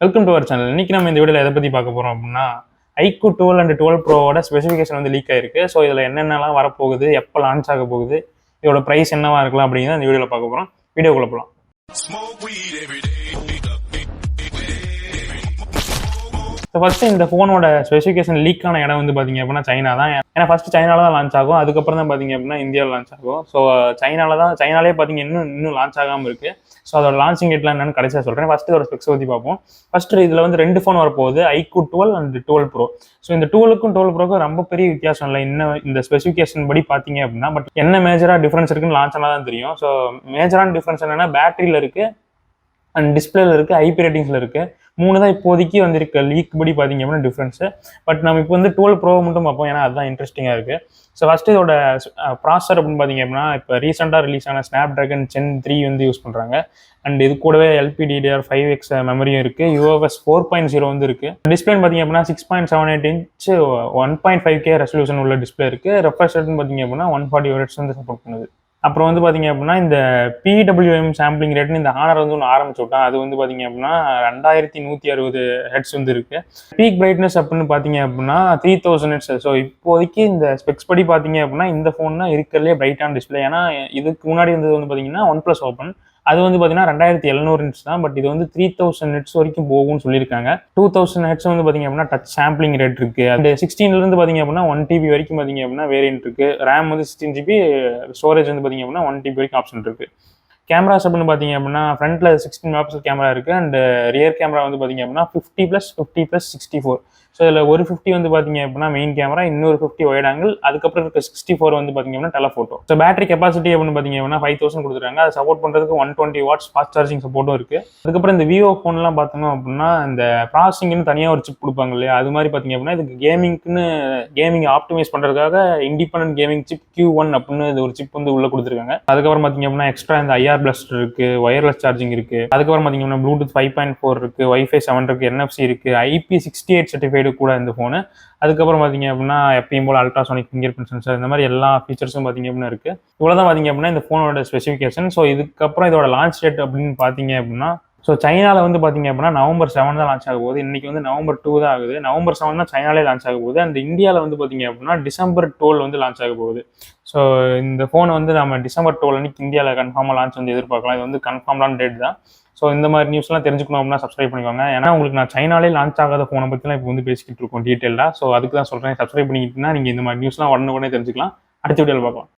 Welcome to our channel. இன்னைக்கு நம்ம இந்த வீடியோவில் எதை பற்றி பார்க்க போகிறோம் அப்படின்னா iQOO 12 அண்ட் 12 ப்ரோவோட ஸ்பெசிஃபிகேஷன் வந்து லீக் ஆயிருக்கு. ஸோ இதில் என்னென்னலாம் வரப்போகுது, எப்போ லான்ச் ஆக போகுது, இதோட ப்ரைஸ் என்னவா இருக்கலாம் அப்படிங்கிறத இந்த வீடியோவில் பார்க்க போகிறோம். வீடியோக்குள்ள போகலாம். ஃபர்ஸ்ட் இந்த ஃபோனோட ஸ்பெசிஃபிகேஷன் லீக் ஆன இடம் வந்து பார்த்தீங்க அப்படின்னா சைனா தான். ஏன்னா ஃபர்ஸ்ட் சைனால தான் லான்ச் ஆகும், அதுக்கப்புறம் தான் பார்த்தீங்க அப்படின்னா இந்தியாவில் லான்ச் ஆகும். ஸோ சைனாலே பார்த்தீங்க இன்னும் லான்ச் ஆகாமல் இருக்கு. ஸோ அதோட லான்ச்சிங் டேட்லாம் என்னன்னு கடைசியாக சொல்கிறேன். ஃபர்ஸ்ட் இதோட ஸ்பெக்ஸ் பற்றி பார்ப்போம். ஃபர்ஸ்ட் இதில் வந்து 2 ஃபோன் வரப்போகுது, iQOO 12 அண்ட் 12 ப்ரோ. ஸோ இந்த 12க்கும் 12 ப்ரோக்கும் ரொம்ப பெரிய வித்தியாசம் இல்லை இந்த ஸ்பெசிஃபிகேஷன் படி பார்த்தீங்க அப்படின்னா. பட் என்ன மேஜராக டிஃபரன்ஸ் இருக்குன்னு லான்ச் ஆனால் தான் தெரியும். ஸோ மேஜரான டிஃபரன்ஸ் என்னன்னா பேட்டரியில் இருக்கு அண்ட் டிஸ்பிளேல இருக்கு, ஐபி ரேட்டிங்ஸ்ல இருக்கு. 3 தான் இப்போதைக்கு வந்திருக்க லீக் படி பார்த்தீங்க அப்படின்னா டிஃப்ரென்ஸ். பட் நம்ம இப்போ வந்து 12 ப்ரோ மட்டும் பார்ப்போம், ஏன்னா அதுதான் இன்ட்ரெஸ்டிங்காக இருக்கு. ஸோ ஃபர்ஸ்ட் இதோட ப்ராசஸர் அப்படின்னு பார்த்தீங்க அப்படின்னா இப்போ ரீசெண்டாக ரிலீஸ் ஆன Snapdragon Gen 3 வந்து யூஸ் பண்ணுறாங்க. அண்ட் இது கூடவே LPDDR5X மெமரியும் இருக்கு, UFS 4.0 வந்து இருக்கு. டிஸ்பிளேன்னு பார்த்தீங்க அப்படின்னா 6.78 இன்ச் 1.5K ரெசல்யூஷன் உள்ள டிஸ்பிளே இருக்கு. ரெஃப்ரெஷ் ரேட்னு பார்த்தீங்க அப்படின்னா 140 Hz வந்து சப்போர்ட் பண்ணுது. அப்புறம் வந்து பார்த்தீங்க அப்படின்னா இந்த PWM சாம்பிளிங் ரேட்னு இந்த ஹானர் வந்து ஒன்று ஆரம்பிச்சு விட்டான். அது வந்து பார்த்தீங்க அப்படின்னா 2160 ஹெட்ஸ் வந்து இருக்கு. பீக் பிரைட்னஸ் அப்படின்னு பார்த்தீங்க அப்படின்னா 3000 ஹெட்ஸ். ஸோ இப்போதைக்கு இந்த ஸ்பெக்ஸ் படி பார்த்தீங்க அப்படின்னா இந்த ஃபோன் தான் இருக்கிறதுலே பிரைட்டான டிஸ்பிளே. ஏன்னா இதுக்கு முன்னாடி இருந்தது வந்து பார்த்தீங்கன்னா OnePlus Open, அது வந்து பார்த்தீங்கன்னா 2700 ஹெட்ஸ் தான். பட் இது வந்து 3000 ஹெட்ஸ் வரைக்கும் போகும்னு சொல்லியிருக்காங்க. 2000 ஹெட்ஸ் வந்து பார்த்தீங்க அப்படின்னா டச் சாம்பிளிங் ரேட் இருக்கு. அந்த 16லேருந்து பார்த்தீங்க அப்படின்னா 1 TB வரைக்கும் பார்த்தீங்க அப்படின்னா வேரியன்ட் இருக்கு. ரேம் வந்து 16 GB, ஸ்டோரேஜ் வந்து பார்த்தீங்க அப்படின்னா 1 TB வரைக்கும் ஆப்ஷன் இருக்கு. கேமராஸ் அப்படின்னு பார்த்தீங்க அப்படின்னா ஃப்ரண்ட்ல 16 மெகாபிக்சல் கேமரா இருக்கு. அண்ட் ரியர் கேமரா வந்து பார்த்தீங்க அப்படின்னா 50+50+64. ஸோ இதில் ஒரு 50 வந்து பார்த்தீங்க அப்படின்னா மெயின் கேமரா, இன்னொரு 50 ஒயிட் ஆங்கிள், அதுக்கப்புறம் இருக்க 64 வந்து பார்த்தீங்க அப்படின்னா டெலஃபோட்டோ. ஸோ பேட்டரி கெப்பாசிட்டி அப்படின்னு பார்த்தீங்க அப்படின்னா 5000 கொடுத்துருக்காங்க. அதை சப்போர்ட் பண்ணுறதுக்கு 120 வாட்ஸ் ஃபாஸ்ட் சார்ஜிங் சப்போர்ட்டும் இருக்கு. அதுக்கப்புறம் இந்த விவோ ஃபோன்லாம் பார்த்தோம் அப்படின்னா இந்த ப்ராசஸிங்னு தனியாக ஒரு சிப் கொடுப்பாங்க இல்லையா, அது மாதிரி பார்த்தீங்க அப்படின்னா இதுக்கு கேமிங் ஆப்டிமைஸ் பண்ணுறதுக்காக இண்டிபெண்டன்ட் கேமிங் சிப் Q1 அப்படின்னு இது ஒரு சிப் வந்து உள்ள கொடுத்துருக்காங்க. அதுக்கப்புறம் பார்த்தீங்க அப்படின்னா எக்ஸ்ட்ரா இந்த IR பிளஸ்டர் இருக்கு, ஒயர்லெஸ் சார்ஜிங் இருக்கு. அதுக்கப்புறம் பார்த்தீங்க அப்படின்னா ப்ளூடூத் 5.4 இருக்கு, Wi-Fi 7 இருக்கு, NFC இருக்கு, IP68 சர்டிஃபைடு கூட இந்த ஃபோனு. அதுக்கப்புறம் பார்த்தீங்க அப்படின்னா எப்பயும் போல அல்ட்ராசோனிக் ஃபிங்கர் பிரிண்ட் சென்சர், இந்த மாதிரி எல்லா ஃபீச்சர்ஸும் பார்த்தீங்க அப்படின்னா இருக்கு. இவ்வளோதான் பார்த்தீங்க அப்படின்னா இந்த ஃபோனோட ஸ்பெசிஃபிகேஷன். ஸோ இதுக்கப்புறம் இதோட லான்ச் டேட் அப்படின்னு பார்த்தீங்க அப்படின்னா சைனாவில் வந்து பார்த்தீங்க அப்படின்னா November 7 தான் லான்ச் ஆக போகுது. இன்னைக்கு வந்து November 2 தான் ஆகுது. November 7 தான் சைனாலே லான்ச் ஆக போகுது. அண்ட் இந்தியாவில் வந்து பார்த்தீங்க அப்படின்னா December 12 வந்து லான்ச் ஆக போகுது. ஸோ இந்த ஃபோனை வந்து நம்ம December 12 அன்னைக்கு இந்தியாவில் கன்ஃபார்மாக லான்ச் வந்து எதிர்பார்க்கலாம். இது வந்து கன்ஃபார்ம்டான டேட் தான். ஸோ இந்த மாதிரி நியூஸ்லாம் தெரிஞ்சுக்கணும் அப்படின்னா சப்ஸ்கிரைப் பண்ணிக்கோங்க. ஏன்னா உங்களுக்கு நான் சைனாலே லான்ச் ஆகாத ஃபோனை பற்றிலாம் இப்போ வந்து பேசிக்கிட்டு இருக்கோம் டீட்டெயிலாக. ஸோ அதுக்கு தான் சொல்கிறேன், சப்ஸ்கிரைப் பண்ணிக்கிட்டீங்கன்னா நீங்கள் இந்த மாதிரி நியூஸ்லாம் உடனே தெரிஞ்சுக்கலாம். அடுத்த வீடியோவில் பார்க்கலாம்.